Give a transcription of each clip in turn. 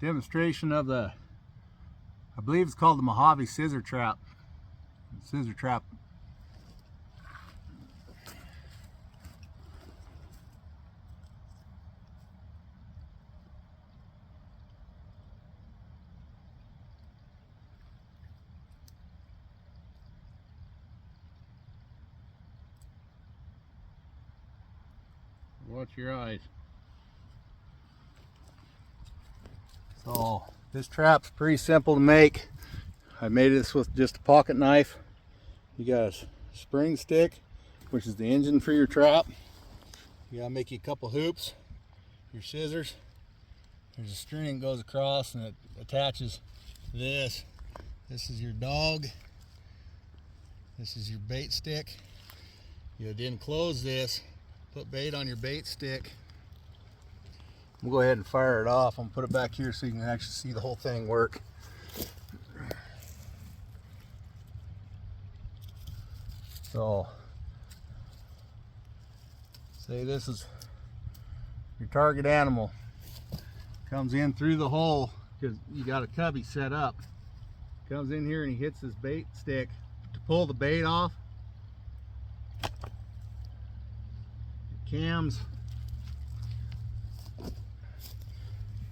demonstration of the, I believe it's called the Mojave scissor trap. Scissor trap. Watch your eyes. So this trap's pretty simple to make. I made this with just a pocket knife. You got a spring stick, which is the engine for your trap. You gotta make you a couple hoops, your scissors. There's a string that goes across and it attaches this. This is your dog. This is your bait stick. You then close this, put bait on your bait stick. We'll go ahead and fire it off. I'm gonna put it back here so you can actually see the whole thing work. So, say this is your target animal. Comes in through the hole because you got a cubby set up. Comes in here and he hits this bait stick to pull the bait off. It cams.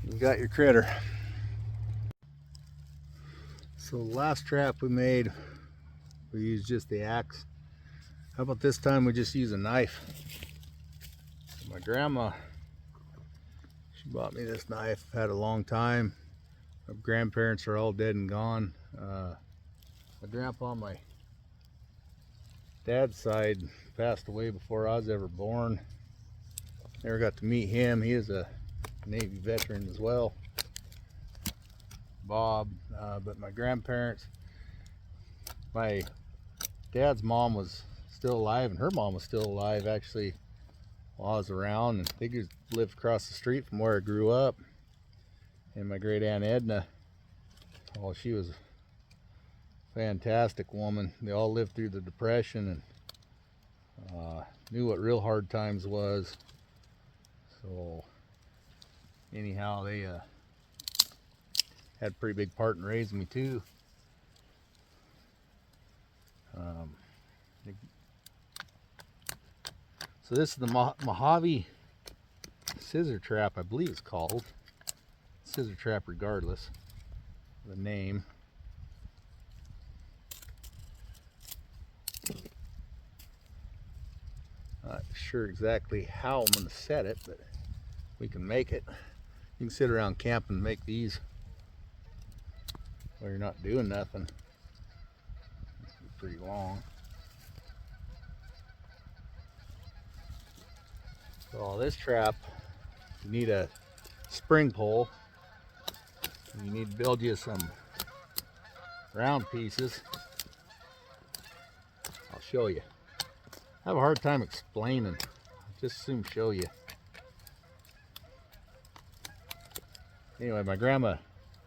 You got your critter. So the last trap we made, we used just the axe. How about this time we just use a knife? My grandma, she bought me this knife. I've had it a long time. My grandparents are all dead and gone. My grandpa on my dad's side passed away before I was ever born. Never got to meet him. He is a Navy veteran as well, Bob. But my grandparents, my dad's mom was still alive, and her mom was still alive actually while I was around, and they just lived across the street from where I grew up. And my great aunt Edna, well, she was a fantastic woman. They all lived through the Depression and knew what real hard times was. So anyhow, they had a pretty big part in raising me too. So this is the Mojave scissor trap, I believe it's called. Scissor trap regardless of the name. Not sure exactly how I'm going to set it, but we can make it. You can sit around camping and make these while you're not doing nothing. It's pretty long. So this trap, you need a spring pole. You need to build you some round pieces. I'll show you. I have a hard time explaining. I'll just soon show you. Anyway, my grandma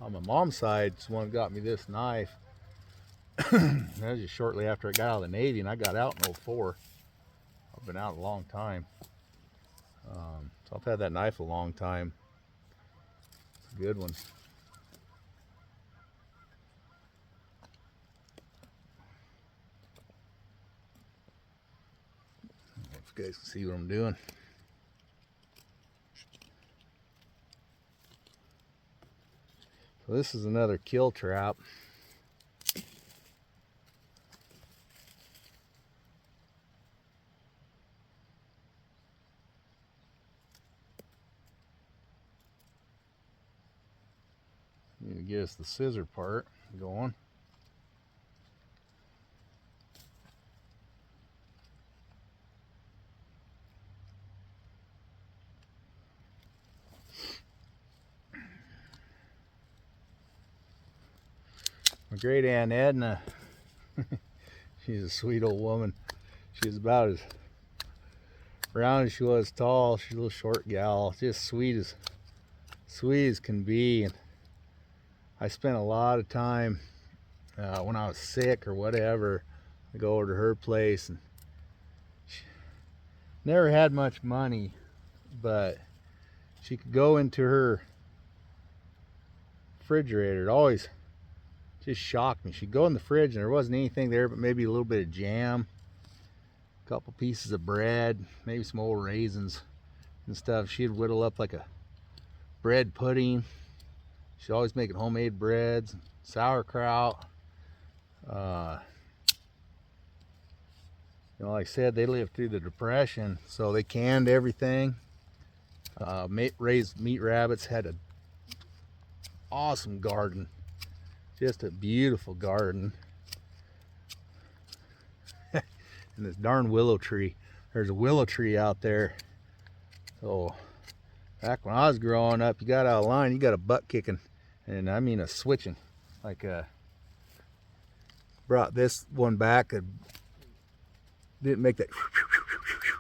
on my mom's side is the one who got me this knife. That was just shortly after I got out of the Navy, and I got out in '04. I've been out a long time. So I've had that knife a long time. It's a good one. I don't know if you guys can see what I'm doing. So this is another kill trap. Need to get us the scissor part going. My great aunt Edna, she's a sweet old woman. She's about as round as she was tall. She's a little short gal, just sweet as can be. And I spent a lot of time when I was sick or whatever. I go over to her place, and she never had much money, but she could go into her refrigerator. It always just shocked me. She'd go in the fridge and there wasn't anything there but maybe a little bit of jam, a couple pieces of bread, maybe some old raisins and stuff. She'd whittle up like a bread pudding. She's always making homemade breads, sauerkraut. You know, like I said, they lived through the Depression, so they canned everything. Raised meat rabbits, had an awesome garden, just a beautiful garden. And this darn willow tree. There's a willow tree out there. So back when I was growing up, you got out of line, you got a butt kicking, and I mean a switching. Like brought this one back, didn't make that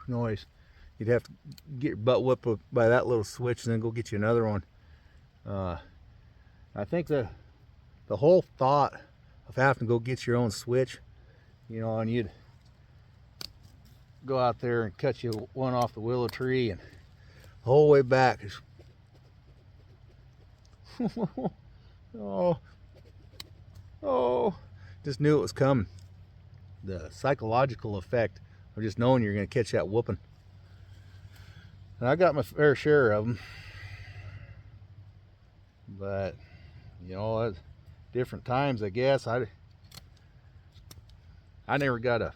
noise. You'd have to get your butt whipped by that little switch and then go get you another one. I think the whole thought of having to go get your own switch, you know, and you'd go out there and cut you one off the willow tree, and the whole way back is oh, just knew it was coming. The psychological effect of just knowing you're going to catch that whooping. And I got my fair share of them, but you know, at different times, I guess I never got a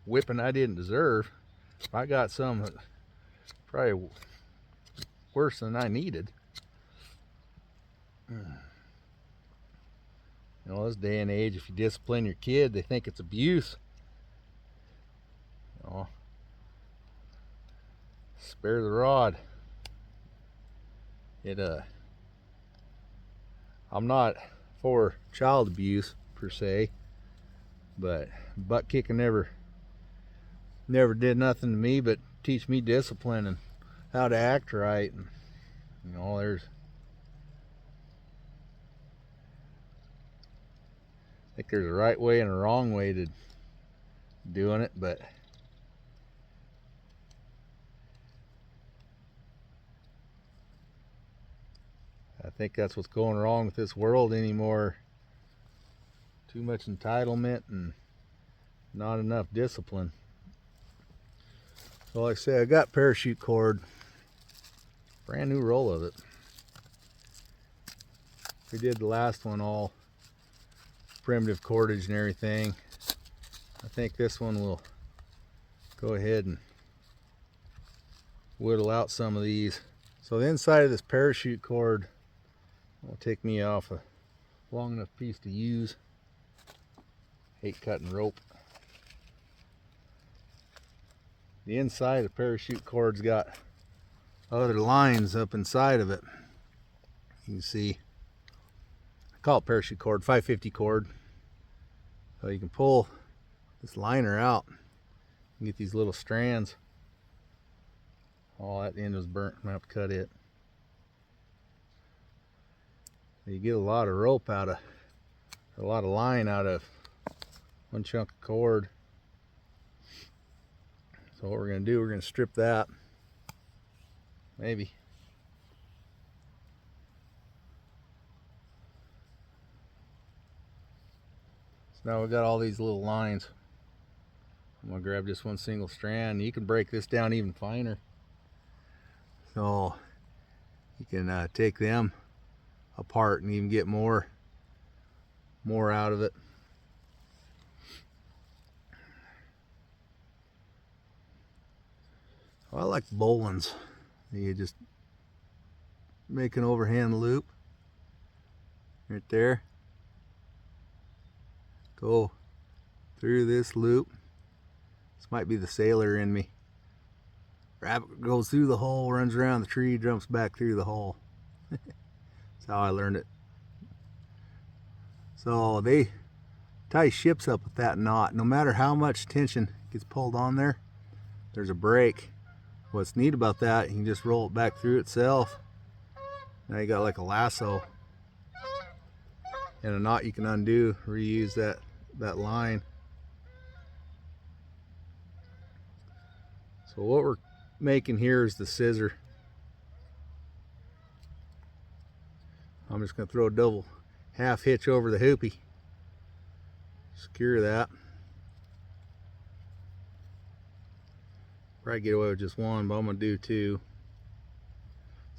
whipping I didn't deserve. I got some that probably worse than I needed. You know, this day and age, if you discipline your kid, they think it's abuse. You know, spare the rod. I'm not for child abuse per se, but butt kicking never did nothing to me but teach me discipline and how to act right. And, you know, I think there's a right way and a wrong way to doing it, but I think that's what's going wrong with this world anymore. Too much entitlement and not enough discipline. So like I say, I got parachute cord, brand new roll of it. We did the last one all primitive cordage and everything. I think this one will go ahead and whittle out some of these. So the inside of this parachute cord will take me off a long enough piece to use. Hate cutting rope. The inside of the parachute cord's got other lines up inside of it. You can see, I call it parachute cord, 550 cord. So you can pull this liner out and get these little strands. Oh, that end was burnt. I'm gonna have to cut it. You get a lot of rope out of, a lot of line out of one chunk of cord. So what we're going to do, we're going to strip that. Maybe. So now we've got all these little lines. I'm going to grab just one single strand. You can break this down even finer. So you can take them apart and even get more out of it. I like bowlines. You just make an overhand loop right there, go through this loop. This might be the sailor in me. Rabbit goes through the hole, runs around the tree, jumps back through the hole. That's how I learned it. So they tie ships up with that knot. No matter how much tension gets pulled on there, there's a break. What's neat about that, you can just roll it back through itself. Now you got like a lasso and a knot you can undo, reuse that line. So what we're making here is the scissor. I'm just going to throw a double half hitch over the hoopy. Secure that. Probably get away with just one, but I'm going to do two.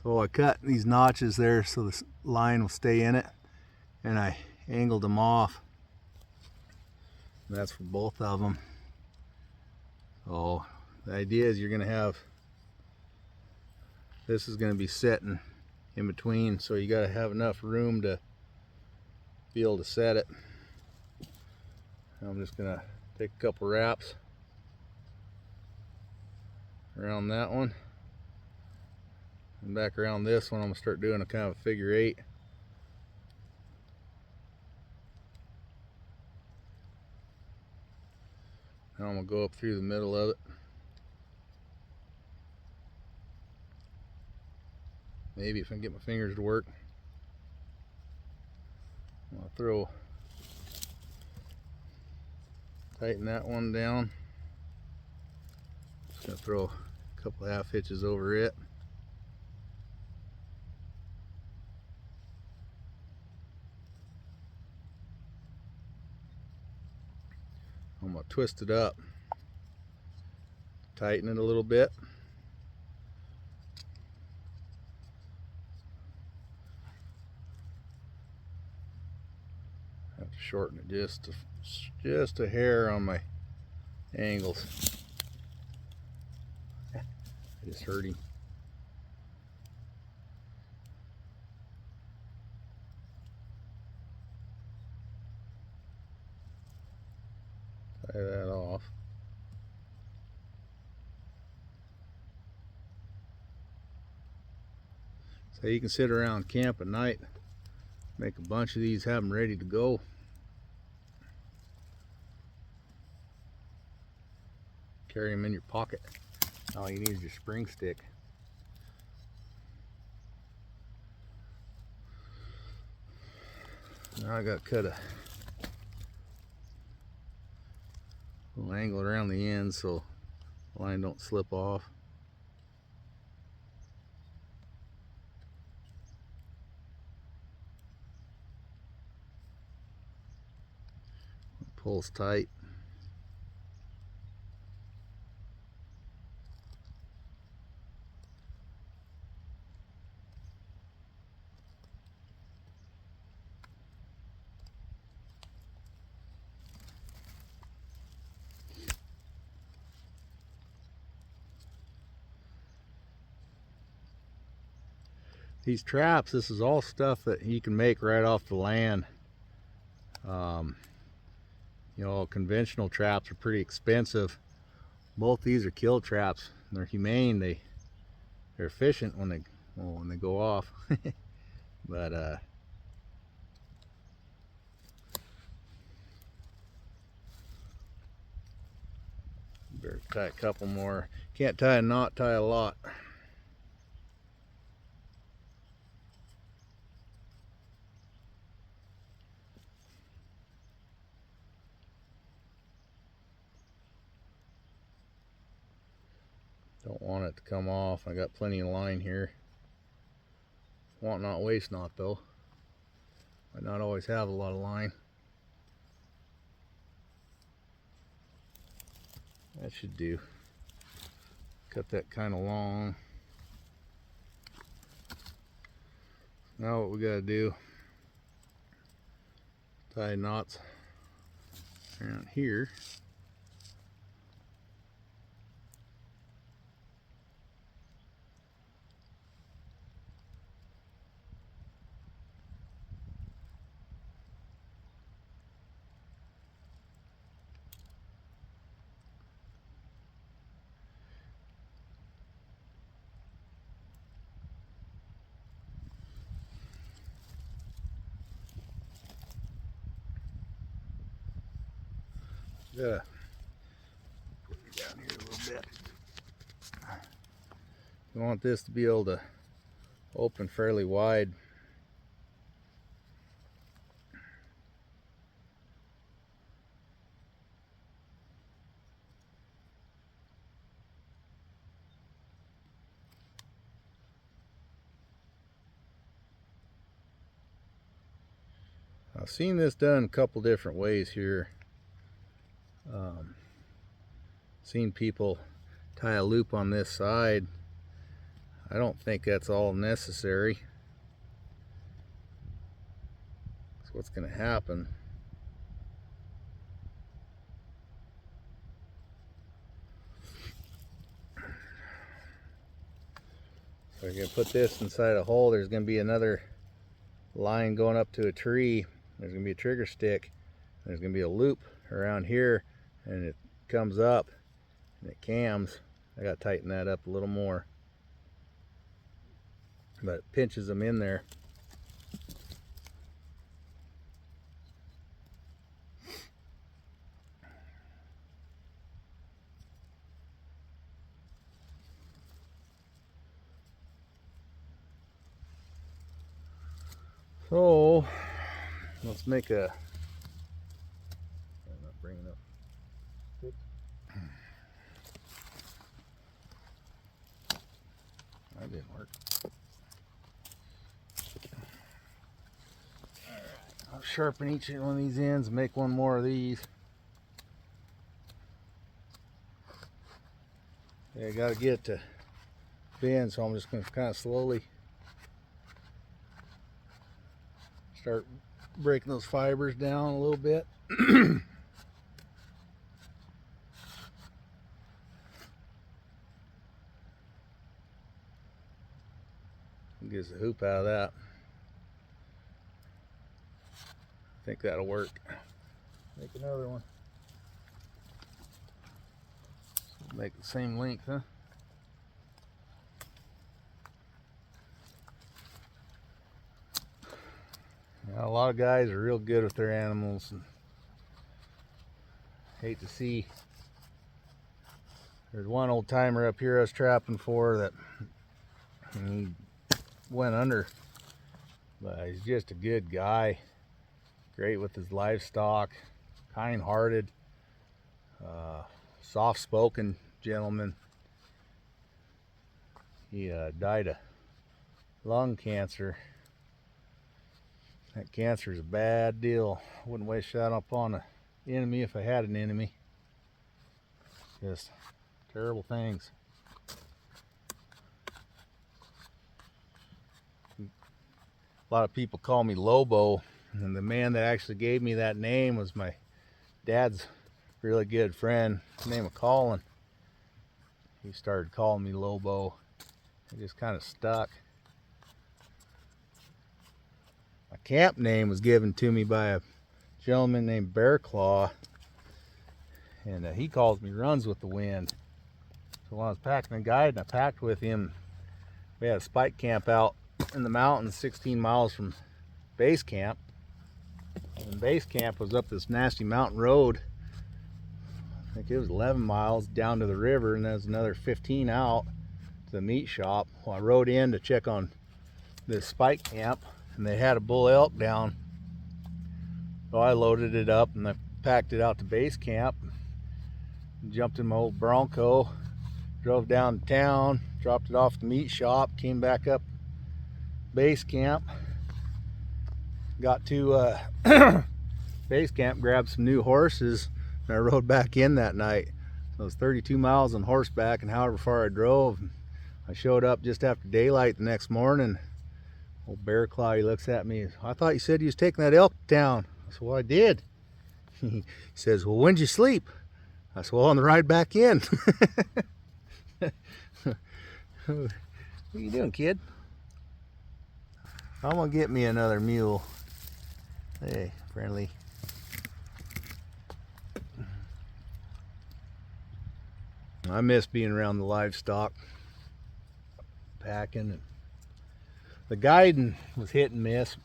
So I cut these notches there so this line will stay in it, and I angled them off. That's for both of them. So the idea is you're going to have, this is going to be setting in between, so you got to have enough room to be able to set it. I'm just going to take a couple wraps around that one, and back around this one I'm going to start doing a kind of a figure eight. Now I'm going to go up through the middle of it. Maybe if I can get my fingers to work. I'll tighten that one down. Just going to throw a couple half hitches over it. I'm going to twist it up, tighten it a little bit. I have to shorten it just a hair on my angles. I just hurt him. Tie that off. So you can sit around camp at night, make a bunch of these, have them ready to go. Carry them in your pocket. All you need is your spring stick. Now I got to cut a little angle around the end so the line don't slip off. Pulls tight. These traps, this is all stuff that you can make right off the land. You know, conventional traps are pretty expensive. Both these are kill traps. They're humane. They're efficient when they go off. But better tie a couple more. Can't tie a knot, tie a lot. Don't want it to come off. I got plenty of line here. Want not, waste not though. Might not always have a lot of line. That should do. Cut that kind of long. Now what we gotta do, tie knots around here. Yeah. Put it down here a little bit. You want this to be able to open fairly wide. I've seen this done a couple different ways here. Seen people tie a loop on this side. I don't think that's all necessary. So what's going to happen? So we're going to put this inside a hole. There's going to be another line going up to a tree. There's going to be a trigger stick. There's going to be a loop around here, and it comes up and it cams. I got to tighten that up a little more, but it pinches them in there. So let's make a, I'm not bringing up. That didn't work. Alright, I'll sharpen each one of these ends and make one more of these. Yeah, I gotta get it to bend, so I'm just gonna kind of slowly start breaking those fibers down a little bit. Gives a hoop out of that. I think that'll work. Make another one. Make the same length, huh? Now, a lot of guys are real good with their animals, and hate to see. There's one old timer up here I was trapping for that he went under, but he's just a good guy, great with his livestock, kind-hearted, soft-spoken gentleman. He died of lung cancer. That cancer is a bad deal. I wouldn't wish that upon an enemy if I had an enemy. Just terrible things. A lot of people call me Lobo, and the man that actually gave me that name was my dad's really good friend, name of Colin. He started calling me Lobo. It just kind of stuck. My camp name was given to me by a gentleman named Bear Claw, and he calls me Runs with the Wind. So when I was packing a guide and I packed with him, we had a spike camp out in the mountains 16 miles from base camp. And base camp was up this nasty mountain road. I think it was 11 miles down to the river, and there's another 15 out to the meat shop. Well, I rode in to check on this spike camp, and they had a bull elk down. So I loaded it up and I packed it out to base camp, jumped in my old Bronco, drove down to town, dropped it off at the meat shop, came back up base camp, got to base camp, grabbed some new horses, and I rode back in that night. So it was 32 miles on horseback, and however far I drove, I showed up just after daylight the next morning. Old Bear Claw, he looks at me, I thought you said you was taking that elk to town. I said, well, I did. He says, well, when'd you sleep? I said, well, on the ride back in. What are you doing, kid? I'm gonna get me another mule. Hey, friendly. I miss being around the livestock, packing. And the guiding was hit and miss.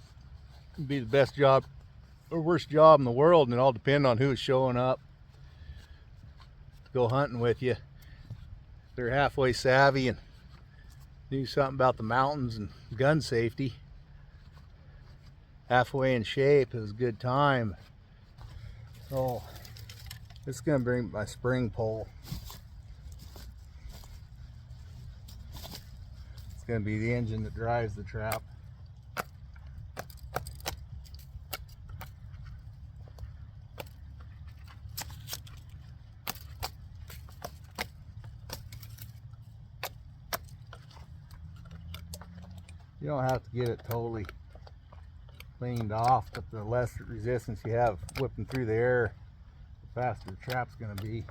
It'd be the best job or worst job in the world, and it all depends on who's showing up to go hunting with you. If they're halfway savvy and knew something about the mountains and gun safety, halfway in shape, it was a good time. So this is gonna bring my spring pole. It's gonna be the engine that drives the trap. You don't have to get it totally cleaned off, but the less resistance you have whipping through the air, the faster the trap's going to be.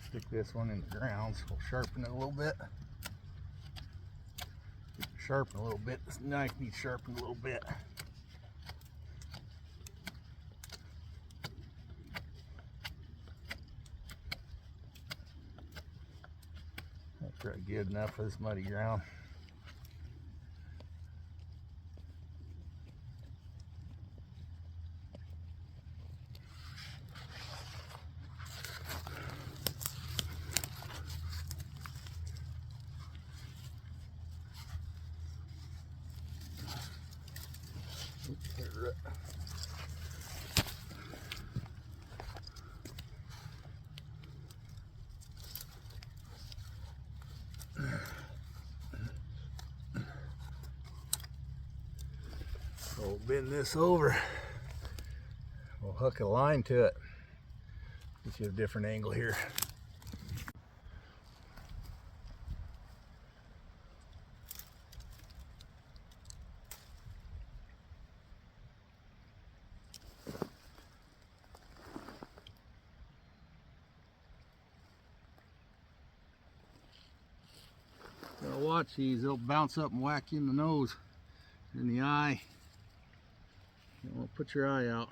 Stick this one in the ground, so we'll sharpen it a little bit. Sharpen a little bit. This knife needs sharpened a little bit. That's probably good enough for this muddy ground. We'll bend this over. We'll hook a line to it. Get you a different angle here. Gotta watch these, they'll bounce up and whack you in the nose, in the eye. You don't want to put your eye out.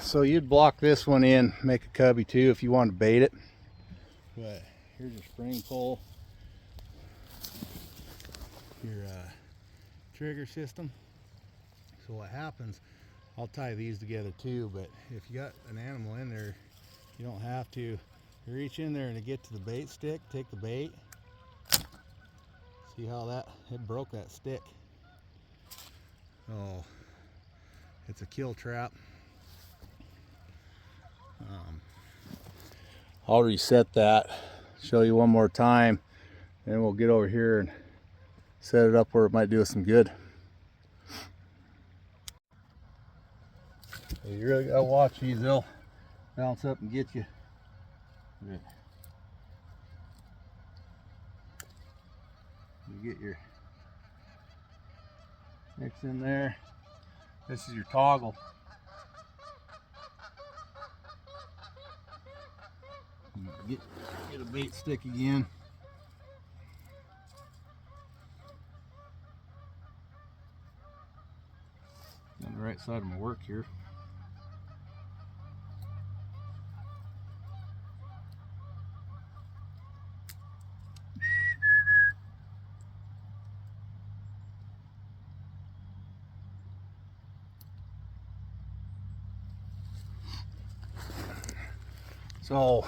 So you'd block this one in, make a cubby too if you want to bait it. But here's your spring pole, your trigger system. So what happens, I'll tie these together too, but if you got an animal in there, you don't have to. You reach in there and to get to the bait stick, take the bait. See how it broke that stick. Oh, it's a kill trap. I'll reset that, show you one more time, and we'll get over here and set it up where it might do us some good. So you really gotta watch these, they'll bounce up and get you. You get your mix in there. This is your toggle. Get a bait stick again. On the right side of my work here. So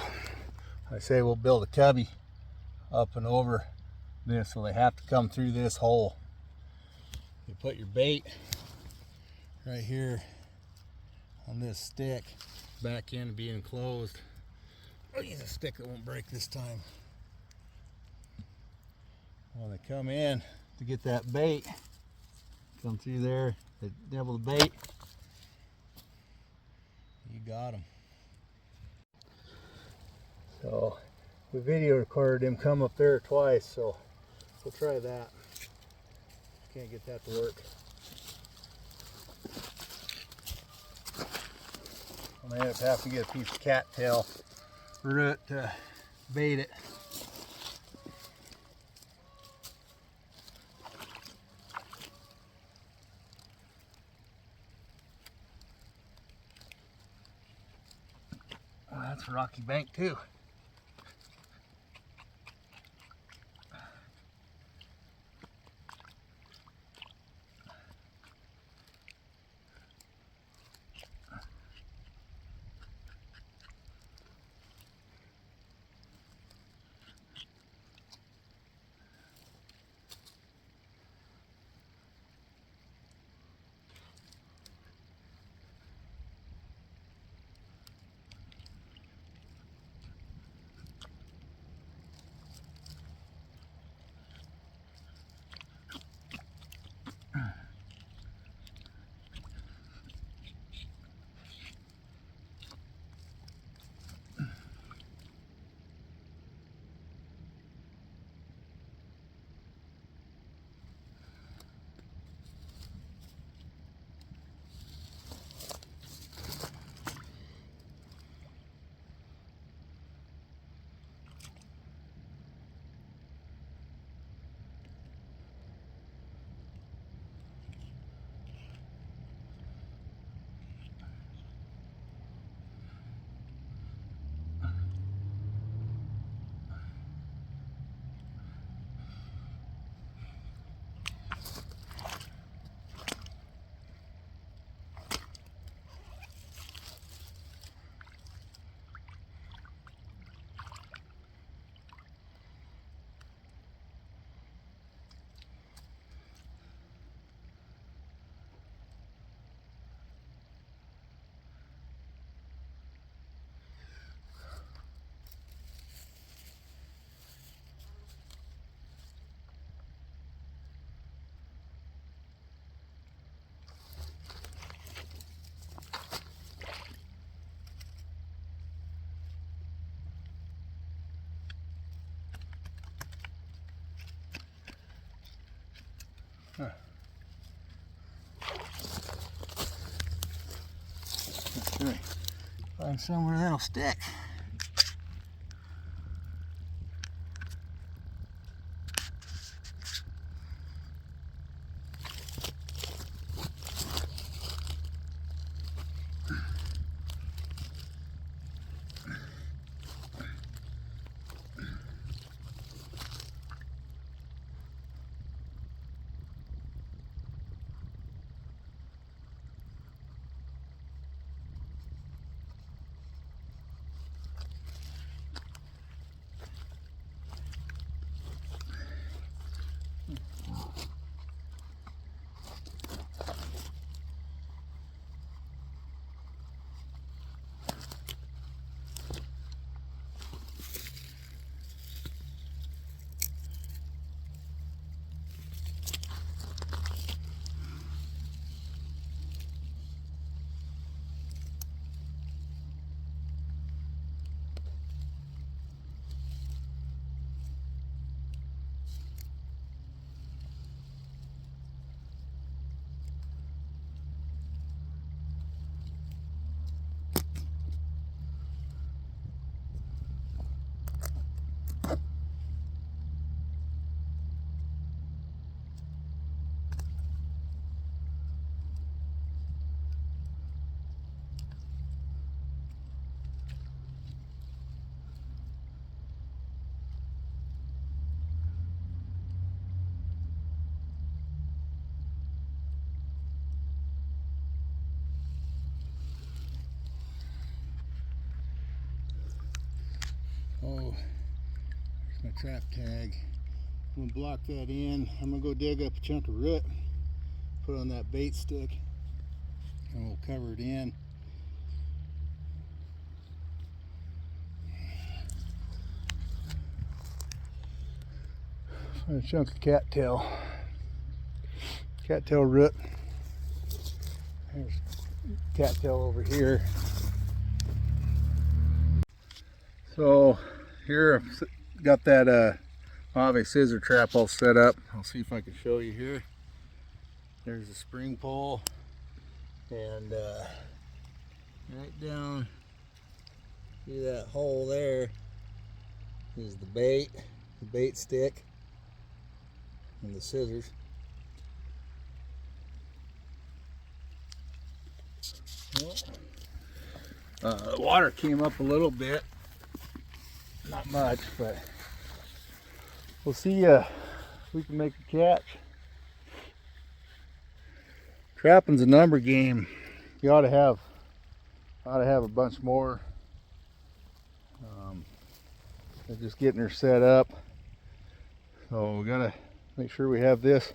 I say we'll build a cubby up and over this, so they have to come through this hole. You put your bait right here on this stick, back in being enclosed. I'll use a stick that won't break this time. When they come in to get that bait, Come through there, they nibble the bait. You got him. So we video recorded him come up there twice, so we'll try that. Can't get that to work. I may have to get a piece of cattail root to bait it. Oh, that's a rocky bank too. Huh. Okay. Find somewhere that'll stick. Oh, there's my trap tag. I'm gonna block that in. I'm gonna go dig up a chunk of root, put on that bait stick, and we'll cover it in. Find a chunk of cattail. cattail root. There's cattail over here. So here I've got that Mojave scissor trap all set up. I'll see if I can show you here. There's the spring pole, and right down through that hole there is the bait stick, and the scissors. The water came up a little bit, not much, but we'll see if we can make a catch. Trapping's a number game. You ought to have a bunch more. They're just getting her set up, so we gotta make sure we have this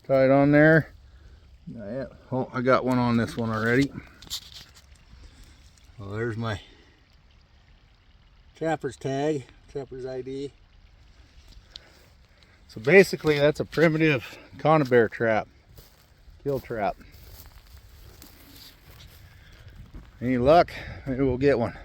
tied on there. Oh, I got one on this one already. Well, there's my trapper's tag, trapper's ID. So basically that's a primitive conibear trap, kill trap. Any luck, maybe we'll get one.